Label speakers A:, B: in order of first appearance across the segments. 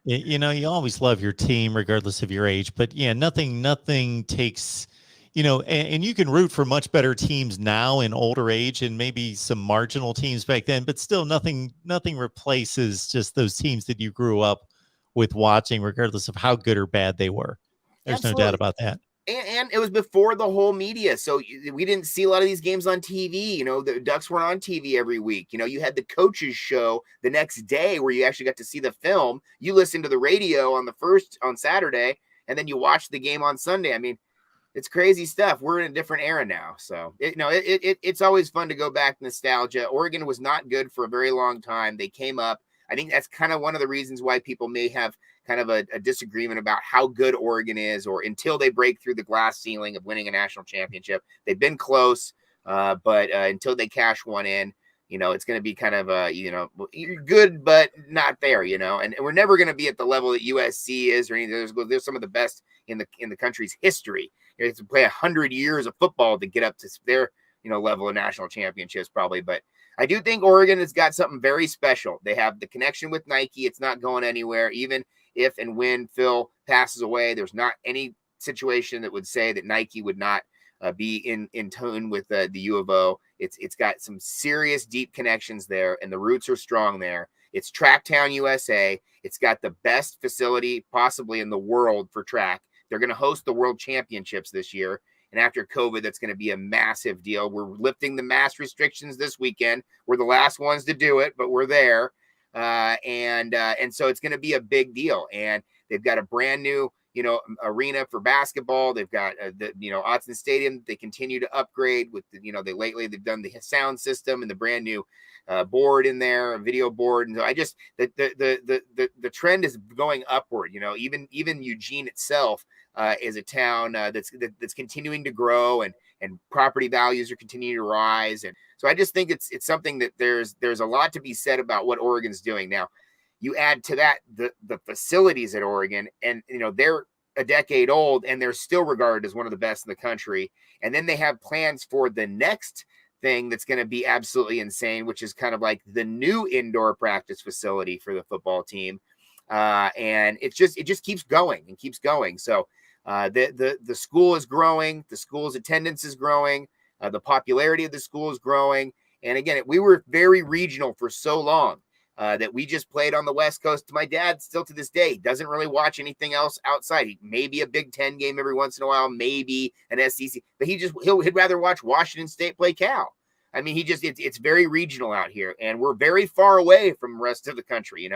A: You always love your team regardless of your age, but yeah, nothing takes, and you can root for much better teams now in older age and maybe some marginal teams back then, but still nothing replaces just those teams that you grew up with watching, regardless of how good or bad they were. There's no doubt
B: Absolutely.
A: about that.
B: And it was before the whole media, so we didn't see a lot of these games on TV. The Ducks weren't on TV every week. You had the coaches show the next day where you actually got to see the film. You listened to the radio on Saturday, and then you watched the game on Sunday. I mean, it's crazy stuff. We're in a different era now, so it's always fun to go back nostalgia. Oregon was not good for a very long time. They came up. I think that's kind of one of the reasons why people may have kind of a disagreement about how good Oregon is, or until they break through the glass ceiling of winning a national championship. They've been close, but until they cash one in, it's going to be kind of you're good, but not there, and we're never going to be at the level that USC is or anything. There's some of the best in the country's history. You have to play 100 years of football to get up to their, level of national championships probably. But I do think Oregon has got something very special. They have the connection with Nike. It's not going anywhere. Even if and when Phil passes away, there's not any situation that would say that Nike would not be in tune with the U of O. It's got some serious deep connections there, and the roots are strong there. It's Tracktown, USA. It's got the best facility possibly in the world for track. They're going to host the World Championships this year. And after COVID, that's going to be a massive deal. We're lifting the mask restrictions this weekend. We're the last ones to do it, but we're there. And so it's going to be a big deal. And they've got a brand new, arena for basketball. They've got the Autzen Stadium. They continue to upgrade with they've done the sound system and the brand new board in there, a video board. And so the trend is going upward. Even Eugene itself is a town that's continuing to grow, and property values are continuing to rise. And so I just think it's something that there's a lot to be said about what Oregon's doing now. You add to that the facilities at Oregon, and they're a decade old and they're still regarded as one of the best in the country. And then they have plans for the next thing that's going to be absolutely insane, which is kind of like the new indoor practice facility for the football team. And it just keeps going and keeps going. So the school is growing, the school's attendance is growing, the popularity of the school is growing. And again, we were very regional for so long that we just played on the West Coast. My dad still to this day doesn't really watch anything else outside. Maybe a Big Ten game every once in a while, maybe an SEC, but he'd rather watch Washington State play Cal. I mean, it's very regional out here, and we're very far away from the rest of the country.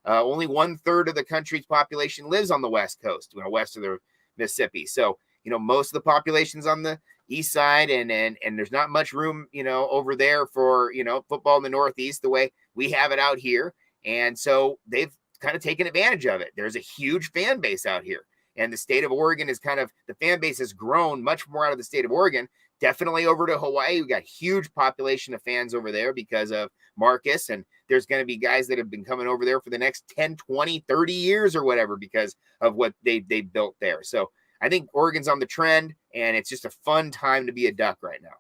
B: Only 1/3 of the country's population lives on the West Coast, west of the Mississippi. So, most of the population's on the east side, and there's not much room, over there for, football in the Northeast the way we have it out here. And so they've kind of taken advantage of it. There's a huge fan base out here, and the state of Oregon is the fan base has grown much more out of the state of Oregon, definitely over to Hawaii. We got huge population of fans over there because of Marcus, and there's going to be guys that have been coming over there for the next 10, 20, 30 years or whatever because of what they built there. So I think Oregon's on the trend, and it's just a fun time to be a Duck right now.